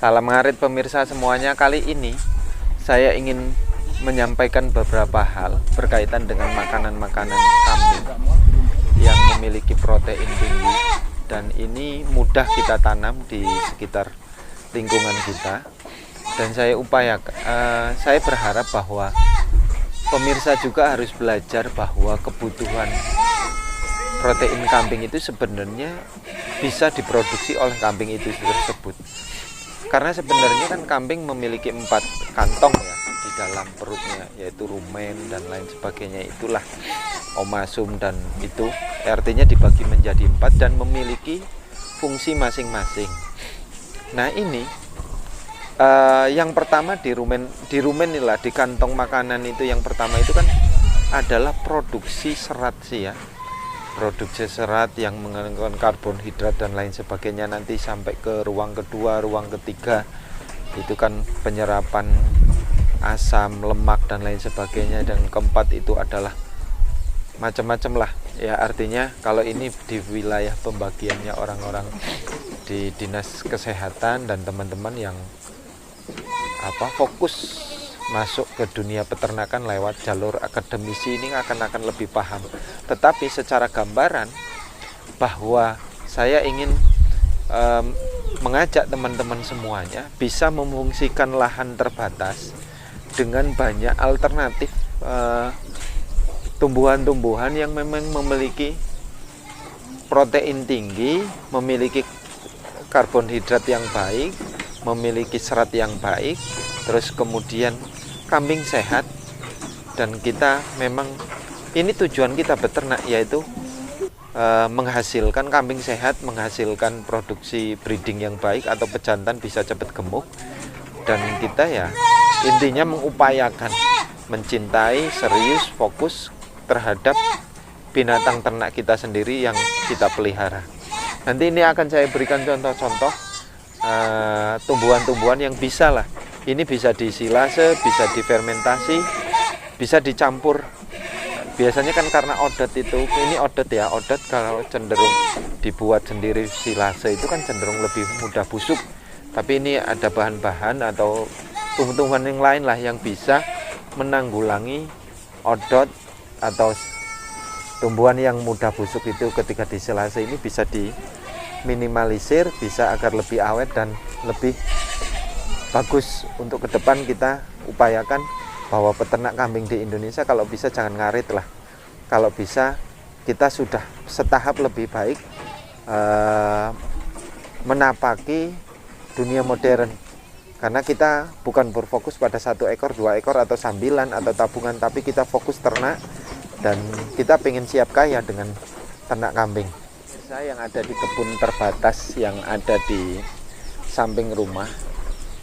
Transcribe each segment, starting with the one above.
Salam ngarit pemirsa semuanya. Kali ini saya ingin menyampaikan beberapa hal berkaitan dengan makanan-makanan kambing yang memiliki protein tinggi dan ini mudah kita tanam di sekitar lingkungan kita. Dan saya berharap bahwa pemirsa juga harus belajar bahwa kebutuhan protein kambing itu sebenarnya bisa diproduksi oleh kambing itu tersebut. Karena sebenarnya kan kambing memiliki 4 kantong ya di dalam perutnya, yaitu rumen dan lain sebagainya, itulah omasum, dan itu artinya dibagi menjadi 4 dan memiliki fungsi masing-masing. Nah ini yang pertama di rumen inilah, di kantong makanan itu yang pertama itu kan adalah produksi serat sih ya. Produksi serat yang mengandung karbohidrat dan lain sebagainya, nanti sampai ke ruang kedua, ruang ketiga itu kan penyerapan asam, lemak dan lain sebagainya, dan keempat itu adalah macam-macam lah ya. Artinya kalau ini di wilayah pembagiannya orang-orang di dinas kesehatan dan teman-teman yang fokus masuk ke dunia peternakan lewat jalur akademisi ini akan lebih paham. Tetapi secara gambaran bahwa saya ingin mengajak teman-teman semuanya bisa memfungsikan lahan terbatas dengan banyak alternatif tumbuhan-tumbuhan yang memang memiliki protein tinggi, memiliki karbohidrat yang baik, memiliki serat yang baik, terus kemudian kambing sehat. Dan kita memang ini tujuan kita beternak, yaitu menghasilkan kambing sehat, menghasilkan produksi breeding yang baik atau pejantan bisa cepat gemuk. Dan kita ya intinya mengupayakan mencintai, serius, fokus terhadap binatang ternak kita sendiri yang kita pelihara. Nanti ini akan saya berikan contoh-contoh tumbuhan-tumbuhan yang bisa lah. Ini bisa disilase, bisa difermentasi, bisa dicampur. Biasanya kan karena odot itu, ini odot ya, odot kalau cenderung dibuat sendiri silase itu kan cenderung lebih mudah busuk. Tapi ini ada bahan-bahan atau tumbuhan yang lain lah yang bisa menanggulangi odot atau tumbuhan yang mudah busuk itu. Ketika disilase ini bisa diminimalisir, bisa agar lebih awet dan lebih bagus. Untuk ke depan kita upayakan bahwa peternak kambing di Indonesia kalau bisa jangan ngarit lah. Kalau bisa kita sudah setahap lebih baik menapaki dunia modern. Karena kita bukan berfokus pada 1 ekor, 2 ekor atau sambilan atau tabungan, tapi kita fokus ternak dan kita pengen siap kaya dengan ternak kambing. Saya yang ada di kebun terbatas yang ada di samping rumah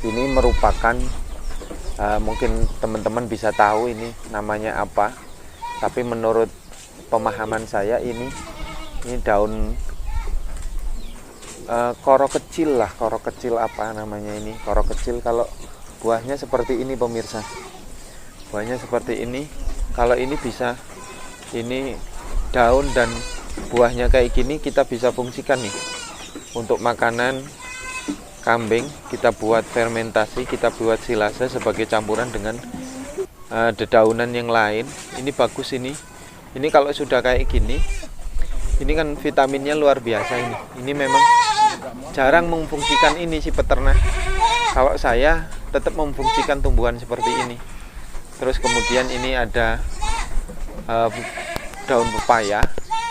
ini merupakan mungkin teman-teman bisa tahu ini namanya apa, tapi menurut pemahaman saya ini daun koro kecil lah, koro kecil apa namanya ini, koro kecil. Kalau buahnya seperti ini pemirsa, buahnya seperti ini. Kalau ini bisa, ini daun dan buahnya kayak gini kita bisa fungsikan nih untuk makanan kambing. Kita buat fermentasi, kita buat silase sebagai campuran dengan dedaunan yang lain. Ini bagus ini. Ini kalau sudah kayak gini, ini kan vitaminnya luar biasa ini. Ini memang jarang memfungsikan ini si peternak. Kalau saya tetap memfungsikan tumbuhan seperti ini. Terus kemudian ini ada daun pepaya.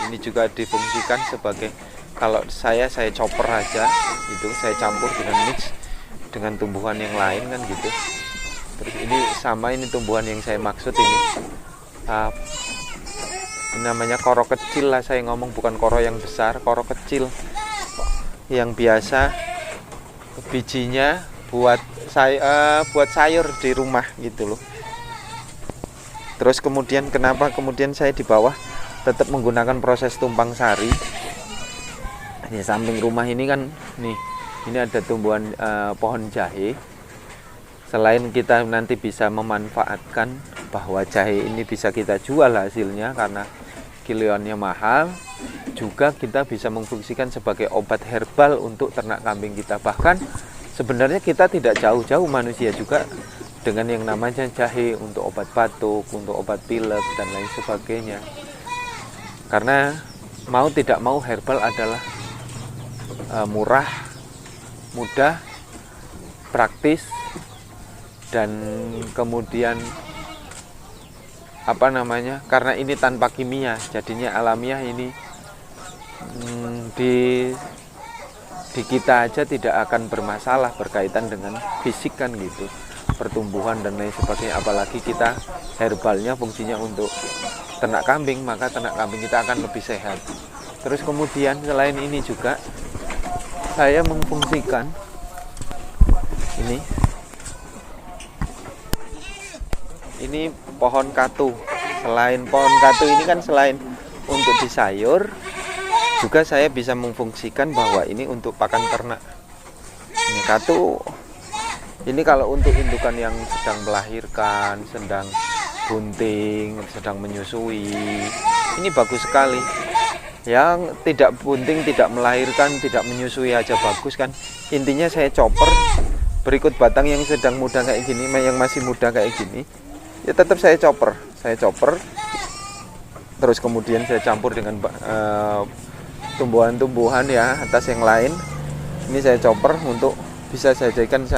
Ini juga difungsikan sebagai, kalau saya chopper aja itu, saya campur dengan mix dengan tumbuhan yang lain kan gitu. Terus ini sama, ini tumbuhan yang saya maksud ini namanya koro kecil lah, saya ngomong bukan koro yang besar, koro kecil yang biasa bijinya buat sayur di rumah gitu loh. Terus kemudian kenapa kemudian saya di bawah tetap menggunakan proses tumpang sari. Di samping rumah ini kan nih, ini ada tumbuhan pohon jahe. Selain kita nanti bisa memanfaatkan bahwa jahe ini bisa kita jual hasilnya karena kiloannya mahal, juga kita bisa memfungsikan sebagai obat herbal untuk ternak kambing kita. Bahkan Sebenarnya kita tidak jauh-jauh manusia juga dengan yang namanya jahe untuk obat batuk, untuk obat pilek dan lain sebagainya. Karena mau tidak mau herbal adalah murah, mudah, praktis, dan kemudian karena ini tanpa kimia, jadinya alamiah. Ini di kita aja tidak akan bermasalah berkaitan dengan fisik kan gitu, pertumbuhan dan lain sebagainya. Apalagi kita herbalnya fungsinya untuk ternak kambing, maka ternak kambing kita akan lebih sehat. Terus kemudian selain ini juga saya memfungsikan ini pohon katu. Selain pohon katu ini kan selain untuk disayur, juga saya bisa memfungsikan bahwa ini untuk pakan ternak. Ini katu, ini kalau untuk indukan yang sedang melahirkan, sedang bunting, sedang menyusui, ini bagus sekali. Yang tidak bunting, tidak melahirkan, tidak menyusui aja bagus kan. Intinya saya chopper, berikut batang yang sedang muda kayak gini, yang masih muda kayak gini, ya tetap saya chopper. Terus kemudian saya campur dengan tumbuhan-tumbuhan ya atas yang lain. Ini saya chopper untuk bisa saya jadikan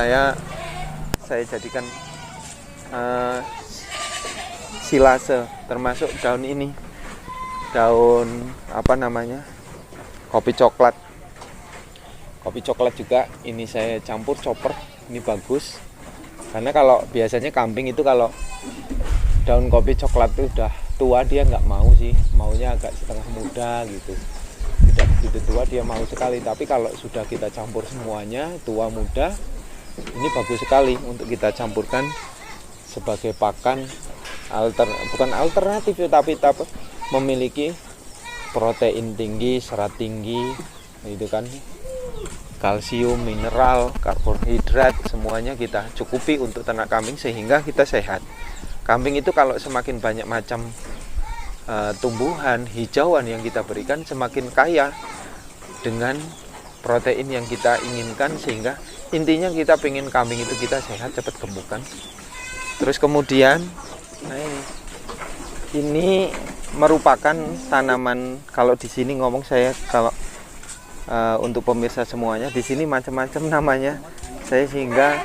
silase, termasuk daun ini, daun kopi coklat juga ini saya campur chopper. Ini bagus karena kalau biasanya kambing itu kalau daun kopi coklat itu udah tua dia nggak mau sih, maunya agak setengah muda gitu. Tidak begitu tua dia mau sekali, tapi kalau sudah kita campur semuanya tua muda, ini bagus sekali untuk kita campurkan sebagai pakan bukan alternatif tapi memiliki protein tinggi, serat tinggi, itu kan, kalsium, mineral, karbohidrat, semuanya kita cukupi untuk ternak kambing sehingga kita sehat. Kambing itu kalau semakin banyak macam tumbuhan hijauan yang kita berikan, semakin kaya dengan protein yang kita inginkan, sehingga intinya kita pengen kambing itu kita sehat, cepat gemuk kan. Terus kemudian ini merupakan tanaman, kalau di sini ngomong saya, kalau untuk pemirsa semuanya di sini macam-macam namanya, sehingga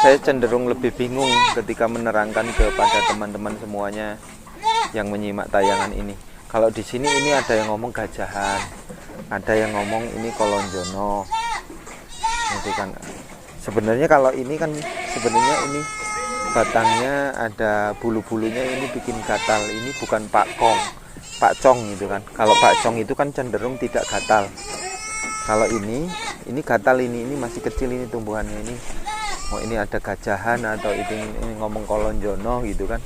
saya cenderung lebih bingung ketika menerangkan kepada teman-teman semuanya yang menyimak tayangan ini. Kalau di sini ini ada yang ngomong gajahan, ada yang ngomong ini kolonjono, itu kan. Sebenarnya kalau ini kan sebenarnya ini batangnya ada bulu-bulunya, ini bikin gatal. Ini bukan pakcong gitu kan. Kalau pakcong itu kan cenderung tidak gatal. Kalau ini gatal, ini masih kecil ini tumbuhannya ini. Oh ini ada gajahan atau ini ngomong kolonjono gitu kan.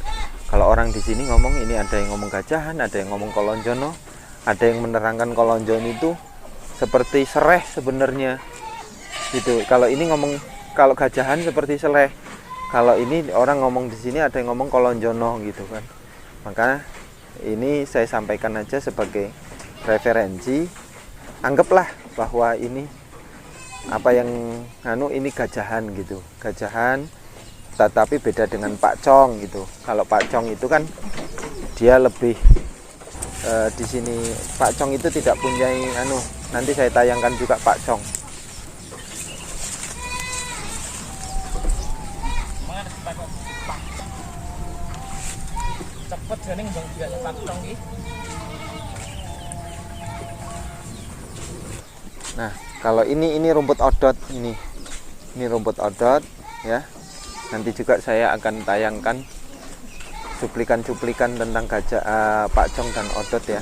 Kalau orang di sini ngomong ini, ada yang ngomong gajahan, ada yang ngomong kolonjono, ada yang menerangkan kolonjono itu seperti sereh sebenarnya gitu. Kalau ini ngomong, kalau gajahan seperti sereh. Kalau ini orang ngomong di sini ada yang ngomong kolonjono gitu kan. Maka ini saya sampaikan aja sebagai referensi. Anggaplah bahwa ini ini gajahan gitu. Gajahan tetapi beda dengan pakcong gitu. Kalau pakcong itu kan dia lebih di sini pakcong itu tidak punya nanti saya tayangkan juga pakcong. Nah, kalau ini rumput odot, ini rumput odot ya. Nanti juga saya akan tayangkan cuplikan-cuplikan tentang pakcong dan odot ya.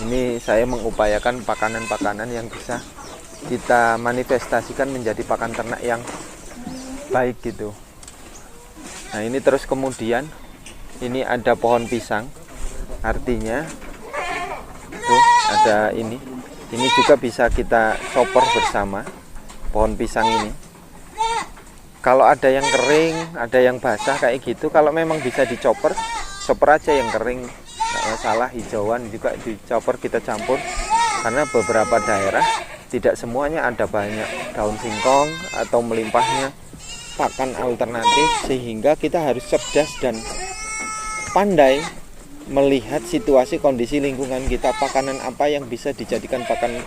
Ini saya mengupayakan pakanan-pakanan yang bisa kita manifestasikan menjadi pakan ternak yang baik gitu. Nah, ini terus kemudian ini ada pohon pisang, artinya tuh ada ini juga bisa kita chopper bersama pohon pisang ini. Kalau ada yang kering, ada yang basah kayak gitu, kalau memang bisa chopper aja yang kering, nggak masalah. Hijauan juga chopper kita campur, karena beberapa daerah tidak semuanya ada banyak daun singkong atau melimpahnya pakan alternatif, sehingga kita harus cerdas dan pandai melihat situasi kondisi lingkungan kita, pakanan apa yang bisa dijadikan pakan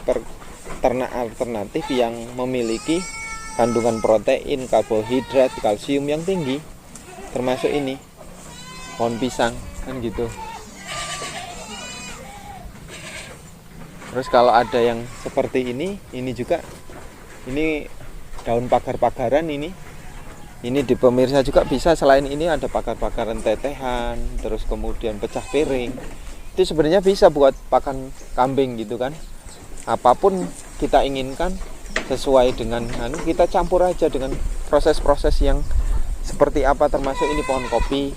ternak alternatif yang memiliki kandungan protein, karbohidrat, kalsium yang tinggi, termasuk ini pohon pisang kan gitu. Terus kalau ada yang seperti ini juga, ini daun pagar-pagaran ini di pemirsa juga bisa. Selain ini ada pagar-pagaran tetehan, terus kemudian pecah piring. Itu sebenarnya bisa buat pakan kambing gitu kan. Apapun kita inginkan sesuai dengan kita campur aja dengan proses-proses yang seperti apa, termasuk ini pohon kopi.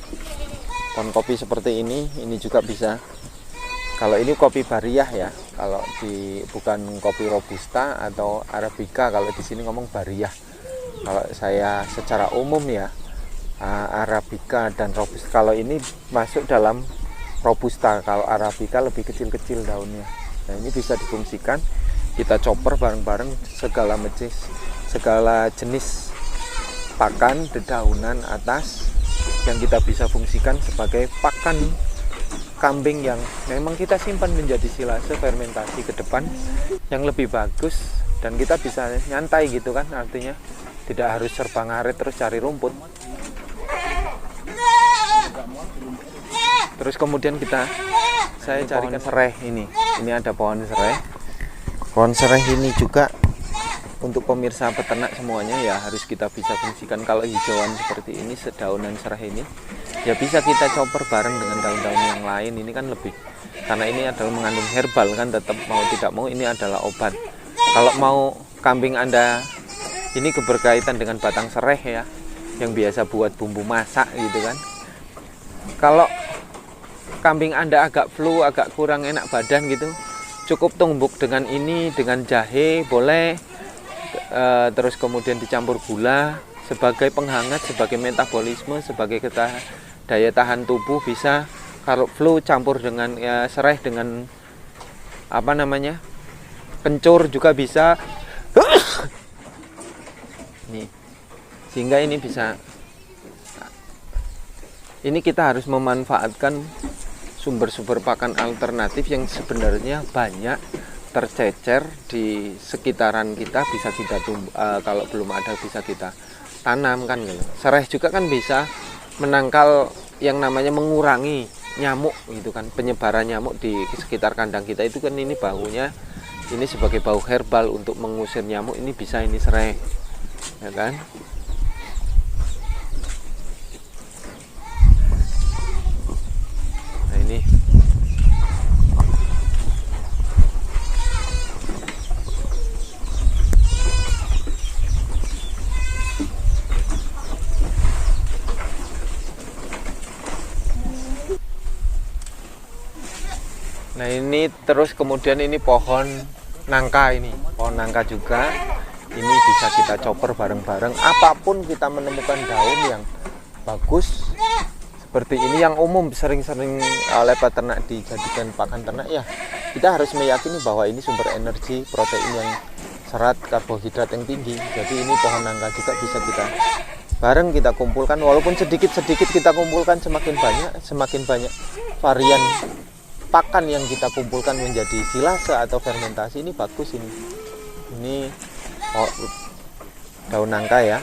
Pohon kopi seperti ini juga bisa. Kalau ini kopi bariyah ya. Kalau bukan kopi robusta atau arabica, kalau di sini ngomong bariyah. Kalau saya secara umum ya, arabica dan robusta. Kalau ini masuk dalam robusta, kalau arabica lebih kecil-kecil daunnya. Nah, ini bisa difungsikan, kita chopper bareng-bareng segala jenis pakan dedaunan atas yang kita bisa fungsikan sebagai pakan kambing yang memang kita simpan menjadi silase fermentasi ke depan yang lebih bagus, dan kita bisa nyantai gitu kan, artinya tidak harus serba ngaret terus cari rumput. Terus kemudian saya carikan serai ini ada pohon serai. Pohon serai ini juga untuk pemirsa peternak semuanya ya harus kita bisa fungsikan. Kalau hijauan seperti ini, sedaunan serai ini ya bisa kita chopper bareng dengan daun-daun yang lain. Ini kan lebih, karena ini adalah mengandung herbal kan, tetap mau tidak mau ini adalah obat. Kalau mau kambing Anda ini keberkaitan dengan batang serai ya, yang biasa buat bumbu masak gitu kan. Kalau kambing Anda agak flu, agak kurang enak badan gitu, cukup tumbuk dengan ini, dengan jahe boleh, terus kemudian dicampur gula sebagai penghangat, sebagai metabolisme, sebagai daya tahan tubuh bisa. Kalau flu campur dengan serai dengan kencur juga bisa. Nih, sehingga ini bisa. Ini kita harus memanfaatkan sumber-sumber pakan alternatif yang sebenarnya banyak tercecer di sekitaran kita, bisa kita kalau belum ada bisa kita tanam kan gitu. Serai juga kan bisa menangkal yang namanya mengurangi nyamuk gitu kan, penyebaran nyamuk di sekitar kandang kita itu kan. Ini baunya ini sebagai bau herbal untuk mengusir nyamuk, ini bisa ini serai ya kan. Nah ini terus kemudian ini pohon nangka, ini pohon nangka juga ini bisa kita chopper bareng-bareng. Apapun kita menemukan daun yang bagus seperti ini yang umum sering-sering oleh peternak dijadikan pakan ternak ya, kita harus meyakini bahwa ini sumber energi, protein yang serat, karbohidrat yang tinggi. Jadi ini pohon nangka juga bisa kita bareng kita kumpulkan, walaupun sedikit-sedikit kita kumpulkan, semakin banyak varian pakan yang kita kumpulkan menjadi silase atau fermentasi, ini bagus. Ini daun nangka ya.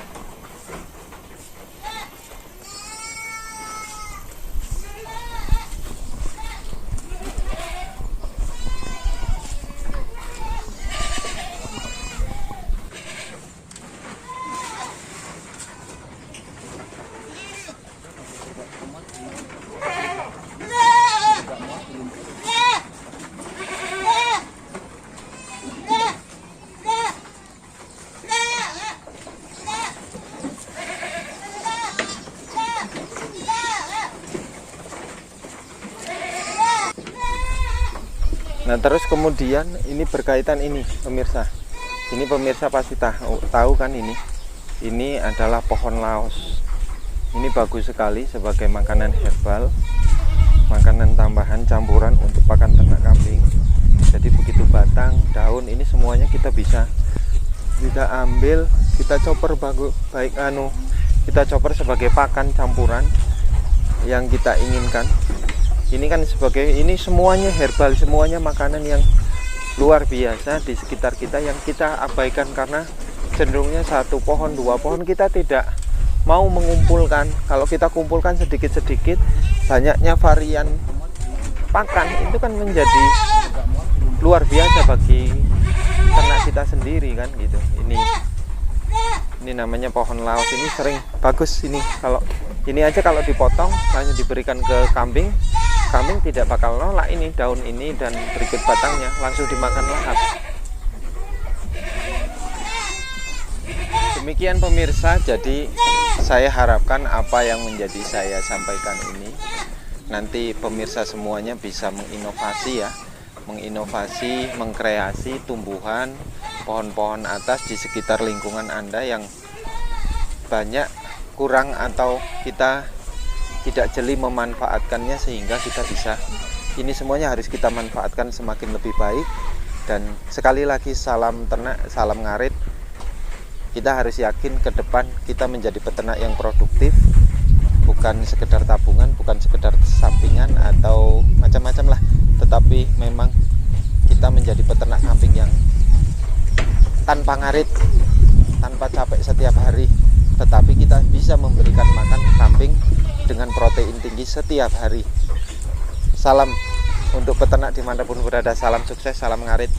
Nah terus kemudian ini berkaitan ini pemirsa. Ini pemirsa pasti tahu kan ini adalah pohon laos. Ini bagus sekali sebagai makanan herbal, makanan tambahan campuran untuk pakan ternak kambing. Jadi begitu batang, daun ini semuanya kita bisa ambil, kita chopper baik kita chopper sebagai pakan campuran yang kita inginkan. Ini kan ini semuanya herbal, semuanya makanan yang luar biasa di sekitar kita yang kita abaikan karena cenderungnya 1 pohon 2 pohon kita tidak mau mengumpulkan. Kalau kita kumpulkan sedikit-sedikit, banyaknya varian pakan itu kan menjadi luar biasa bagi ternak kita sendiri kan gitu. Ini namanya pohon laos, ini sering bagus ini. Kalau ini aja kalau dipotong hanya diberikan ke kambing tidak bakal nolak ini daun ini dan berikut batangnya, langsung dimakan lahap. Demikian pemirsa, jadi saya harapkan apa yang menjadi saya sampaikan ini nanti pemirsa semuanya bisa menginovasi ya, mengkreasi tumbuhan pohon-pohon atas di sekitar lingkungan Anda yang banyak kurang atau kita tidak jeli memanfaatkannya, sehingga kita bisa, ini semuanya harus kita manfaatkan semakin lebih baik. Dan sekali lagi salam ternak, salam ngarit. Kita harus yakin ke depan kita menjadi peternak yang produktif, bukan sekedar tabungan, bukan sekedar sampingan atau macam-macam lah, tetapi memang kita menjadi peternak kambing yang tanpa ngarit, tanpa capek setiap hari, tetapi kita bisa memberikan makan kambing dengan protein tinggi setiap hari. Salam untuk peternak dimanapun berada, salam sukses, salam ngarit.